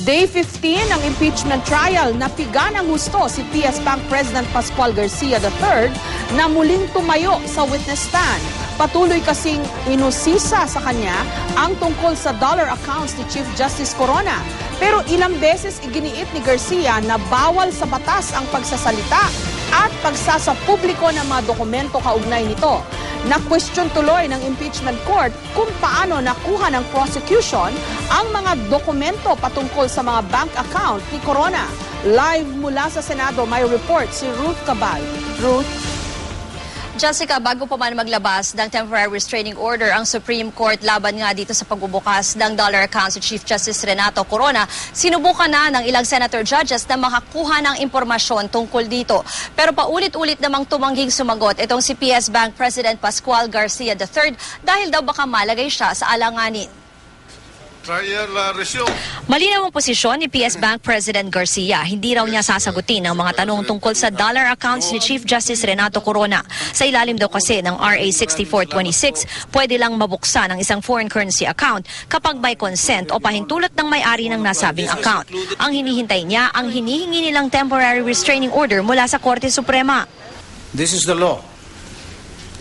Day 15 ng impeachment trial, napiga ng husto si PS Bank President Pascual Garcia III na muling tumayo sa witness stand. Patuloy kasing inusisa sa kanya ang tungkol sa dollar accounts ni Chief Justice Corona. Pero ilang beses iginiit ni Garcia na bawal sa batas ang pagsasalita at pagsasapubliko ng mga dokumento kaugnay nito. Na-question tuloy ng impeachment court kung paano nakuha ng prosecution ang mga dokumento patungkol sa mga bank account ni Corona. Live mula sa Senado, may report si Ruth Cabal. Ruth? Jessica, bago pa man maglabas ng temporary restraining order ang Supreme Court laban nga dito sa pagbubukas ng dollar account si Chief Justice Renato Corona, sinubukan na ng ilang senator judges na makakuha ng impormasyon tungkol dito. Pero paulit-ulit namang tumangging sumagot itong si PS Bank President Pascual Garcia III dahil daw baka malagay siya sa alanganin. Malinaw ang posisyon ni PS Bank President Garcia. Hindi raw niya sasagutin ang mga tanong tungkol sa dollar accounts ni Chief Justice Renato Corona. Sa ilalim daw kasi ng RA 6426, pwede lang mabuksan ang isang foreign currency account kapag may consent o pahintulot ng may-ari ng nasabing account. Ang hinihintay niya ang hinihingi nilang temporary restraining order mula sa Korte Suprema. This is the law.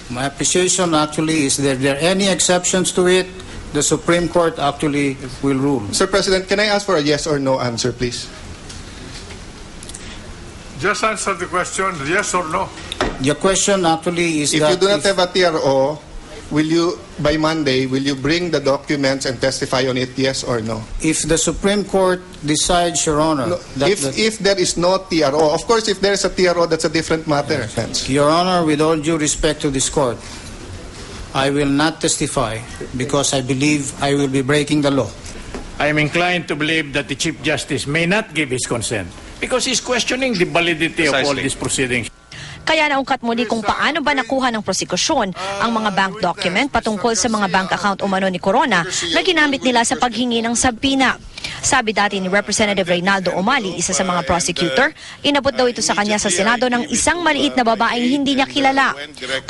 My appreciation actually is that there are any exceptions to it, the Supreme Court actually will rule. Sir President, can I ask for a yes or no answer, please? Just answer the question, yes or no. The question actually is if that you do not have a TRO, will you, by Monday, will you bring the documents and testify on it, yes or no? if the Supreme Court decides, Your Honor, No, if there is no TRO, of course, if there is a TRO, that's a different matter. Your Honor, with all due respect to this court, I will not testify because I believe I will be breaking the law. I am inclined to believe that the Chief Justice may not give his consent because he's questioning the validity of all these proceedings. Kaya naungkat muli kung paano ba nakuha ng prosekusyon ang mga bank document patungkol sa mga bank account umano ni Corona na ginamit nila sa paghingi ng sabpina. Sabi dati ni Representative Reynaldo Umali, isa sa mga prosecutor, inabot daw ito sa kanya sa Senado ng isang maliit na babaeng hindi niya kilala.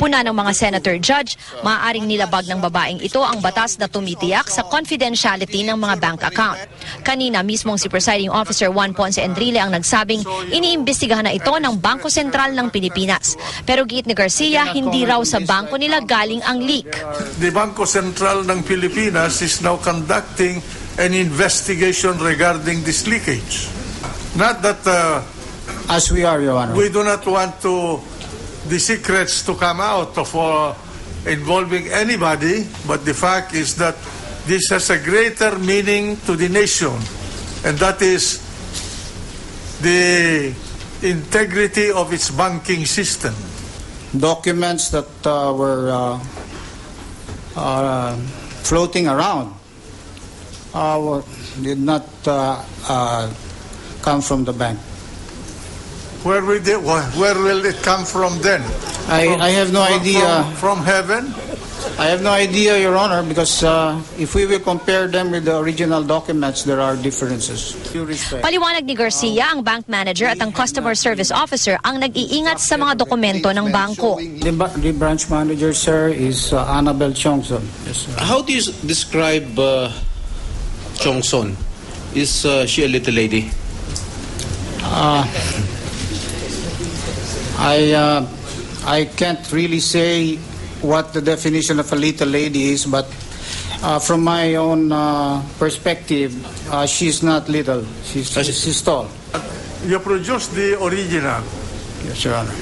Puna ng mga senator judge, maaaring nilabag ng babaeng ito ang batas na tumitiyak sa confidentiality ng mga bank account. Kanina mismong si Presiding Officer Juan Ponce Enrile ang nagsabing iniimbestigahan na ito ng Bangko Sentral ng Pilipinas. Pero giit ni Garcia, hindi raw sa bangko nila galing ang leak. The Bangko Sentral ng Pilipinas is now conducting an investigation regarding this leakage. Not that As we are, Your Honor. we do not want the secrets to come out of involving anybody, but the fact is that this has a greater meaning to the nation, and that is the integrity of its banking system. Documents that were floating around did not come from the bank. Where will it come from then? I have no idea. From heaven? I have no idea, Your Honor, because if we will compare them with the original documents, there are differences. Due respect. Paliwanag ni Garcia, ang bank manager at ang customer service officer ang nag-iingat sa mga dokumento ng bangko. The branch manager, sir, is Annabel Chongson. Yes, sir. How do you describe Chongson? Is she a little lady? I can't really say what the definition of a little lady is, but from my own perspective, she's not little. She's tall. You produce the original Yes, Your Honor.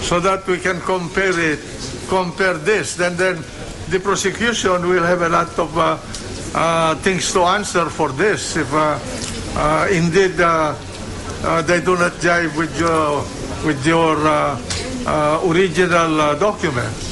so that we can compare this. Then the prosecution will have a lot of things to answer for this if indeed they do not jive with your original document.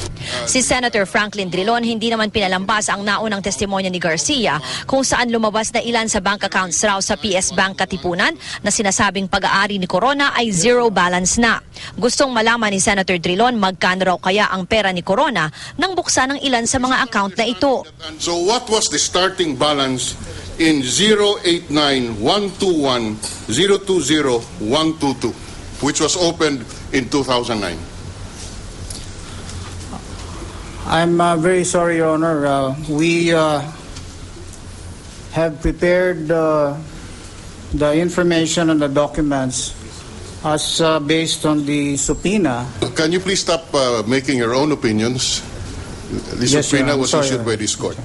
Si Senator Franklin Drilon hindi naman pinalambas ang naunang testimonya ni Garcia kung saan lumabas na ilan sa bank accounts raw sa PS Bank Katipunan na sinasabing pag-aari ni Corona ay zero balance na. Gustong malaman ni Senator Drilon magkano raw kaya ang pera ni Corona nang buksan ng ilan sa mga account na ito. So what was the starting balance in 089-121-020-122, which was opened in 2009? I'm very sorry, Your Honor. We have prepared the information on the documents as based on the subpoena. Can you please stop making your own opinions? The Yes, Your subpoena Honor. was Sorry, issued Your by this court.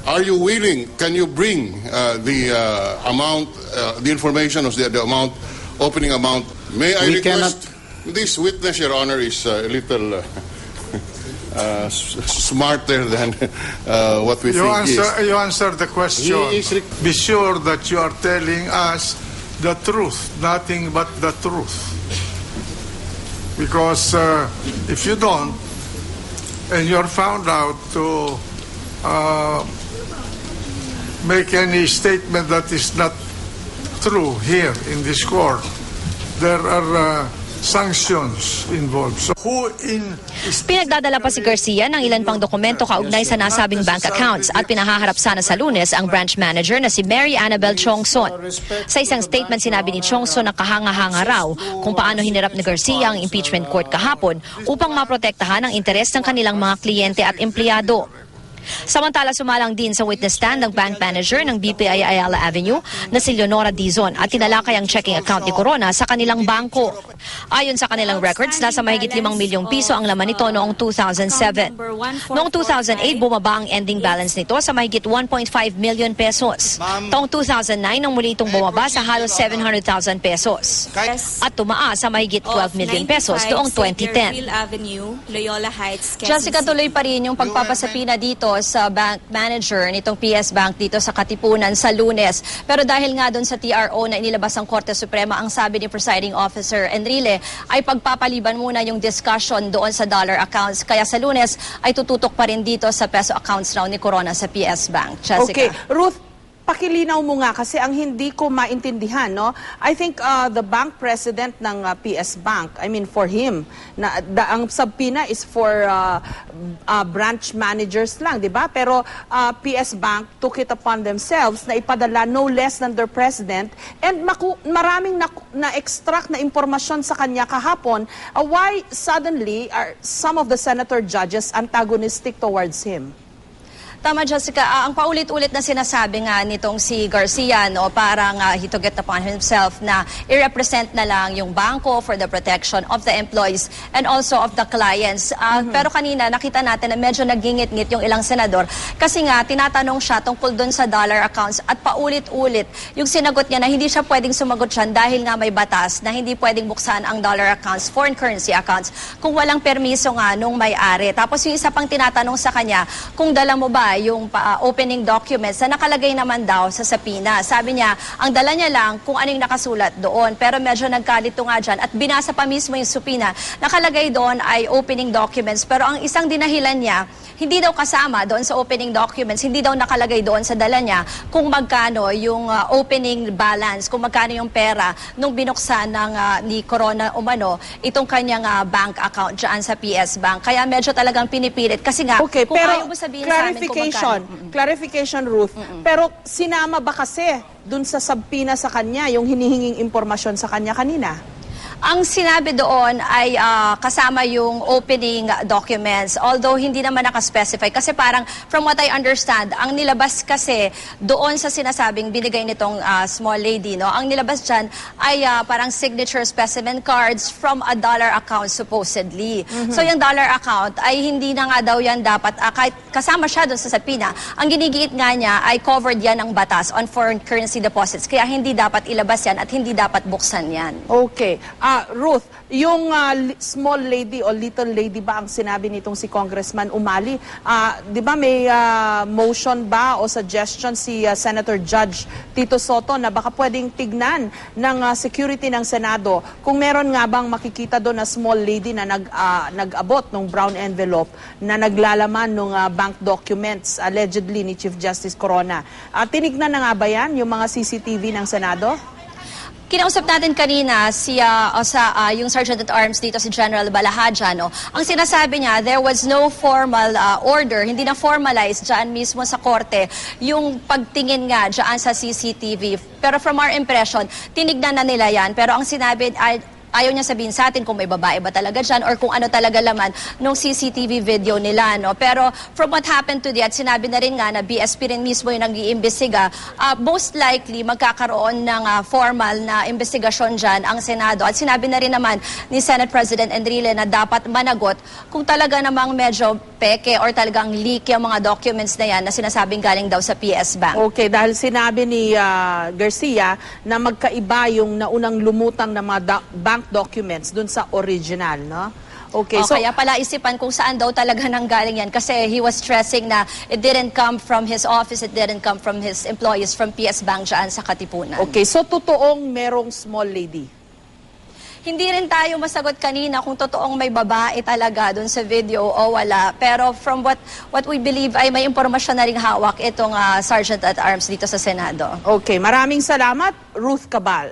Are you willing, can you bring the amount, the information of the amount, opening amount? May I We request, this witness, Your Honor, is a little smarter than what we think is. You answer the question. He is Be sure that you are telling us the truth, nothing but the truth. Because if you don't, and you're found out to make any statement that is not true here in this court, there are sanctions involved. So who in Pinagdadala pa si Garcia ng ilan pang dokumento kaugnay sa nasabing bank accounts at pinahaharap sana sa Lunes ang branch manager na si Mary Annabel Chongson. Sa isang statement sinabi ni Chongson na kahanga-hanga raw kung paano hinirap ni Garcia ang impeachment court kahapon upang maprotektahan ang interes ng kanilang mga kliyente at empleyado. Samantala, sumalang din sa witness stand ng bank manager ng BPI Ayala Avenue na si Leonora Dizon at tinalakay ang checking account ni Corona sa kanilang bangko. Ayon sa kanilang records, nasa mahigit 5 milyong piso ang laman nito noong 2007. Noong 2008, bumaba ang ending balance nito sa mahigit 1.5 million pesos. Taong 2009, nang muli itong bumaba sa halos 700,000 pesos. At tumaas sa mahigit 12 million pesos noong 2010. Jessica, tuloy pa rin yung pagpapasapina dito sa bank manager nitong PS Bank dito sa Katipunan sa Lunes. Pero dahil nga doon sa TRO na inilabas ng Korte Suprema, ang sabi ni Presiding Officer Enrile ay pagpapaliban muna yung discussion doon sa dollar accounts. Kaya sa Lunes ay tututok pa rin dito sa peso accounts raw ni Corona sa PS Bank. Jessica. Okay, Ruth, pakilinaw mo nga kasi ang hindi ko maintindihan, no? I think the bank president ng PS Bank, I mean for him, ang subpoena is for branch managers lang, di ba? Pero PS Bank took it upon themselves na ipadala no less than their president and maraming na-extract na impormasyon sa kanya kahapon. Why suddenly are some of the senator judges antagonistic towards him? Tama, Jessica. Ang paulit-ulit na sinasabi nga nitong si Garcia, no, parang he took it upon himself na i-represent na lang yung bangko for the protection of the employees and also of the clients. Pero kanina, nakita natin na medyo nagingit-ngit yung ilang senador kasi nga, tinatanong siya tungkol dun sa dollar accounts at paulit-ulit yung sinagot niya na hindi siya pwedeng sumagot siya dahil nga may batas na hindi pwedeng buksan ang dollar accounts, foreign currency accounts, kung walang permiso nga nung may-ari. Tapos yung isa pang tinatanong sa kanya, kung dala mo ba yung opening documents na nakalagay naman daw sa subpoena. Sabi niya, ang dala niya lang kung anong nakasulat doon. Pero medyo nagkalito nga dyan at binasa pa mismo yung subpoena. Nakalagay doon ay opening documents. Pero ang isang dinahilan niya, hindi daw kasama doon sa opening documents, hindi daw nakalagay doon sa dala niya kung magkano yung opening balance, kung magkano yung pera nung binuksan ng ni Corona umano itong kanyang bank account dyan sa PS Bank. Kaya medyo talagang pinipilit kasi nga, okay, kung pero ayaw mo sabihin sa amin kung magkano. Clarification, Ruth. Pero sinama ba kasi dun sa subpoena sa kanya yung hinihinging impormasyon sa kanya kanina? Ang sinabi doon ay kasama yung opening documents, although hindi naman nakaspecify. Kasi parang, from what I understand, ang nilabas kasi doon sa sinasabing binigay nitong small lady, no, ang nilabas dyan ay parang signature specimen cards from a dollar account supposedly. So yung dollar account ay hindi na nga daw yan dapat, kahit kasama siya doon sa subpoena, ang ginigiit nga niya ay covered yan ng batas on foreign currency deposits. Kaya hindi dapat ilabas yan at hindi dapat buksan yan. Okay. Ruth, yung small lady o little lady ba ang sinabi nitong si Congressman Umali? Di ba may motion ba o suggestion si Senator Judge Tito Soto na baka pwedeng tignan ng security ng Senado kung meron nga bang makikita doon na small lady na nag-abot ng brown envelope na naglalaman ng bank documents allegedly ni Chief Justice Corona. Tinignan na nga ba yan yung mga CCTV ng Senado? Kinausap natin kanina yung Sergeant at Arms dito, si General Balahaja, no? Ang sinasabi niya, there was no formal order, hindi na formalized dyan mismo sa korte yung pagtingin nga dyan sa CCTV. Pero from our impression, tinignan na nila yan. Pero ang sinabi ay ayaw niya sabihin sa atin kung may babae ba talaga dyan or kung ano talaga laman nung CCTV video nila. No? Pero from what happened today, at sinabi na rin nga na BSP rin mismo yung nag-iimbestiga, most likely magkakaroon ng formal na investigasyon dyan ang Senado. At sinabi na rin naman ni Senate President Enrile na dapat managot kung talaga namang medyo peke or talagang leak yung mga documents na yan na sinasabing galing daw sa PS Bank. Okay, dahil sinabi ni Garcia na magkaiba yung naunang lumutang na mga bank documents dun sa original, no? Okay, so kaya pala isipan kung saan daw talaga nanggaling yan kasi he was stressing na it didn't come from his office, it didn't come from his employees from PS Bank dyan sa Katipunan. okay, so totoong merong small lady. Hindi rin tayo masagot kanina kung totoong may babae talaga dun sa video o wala. Pero from what we believe ay may impormasyon na ring hawak itong Sergeant at Arms dito sa Senado. Okay, maraming salamat, Ruth Cabal.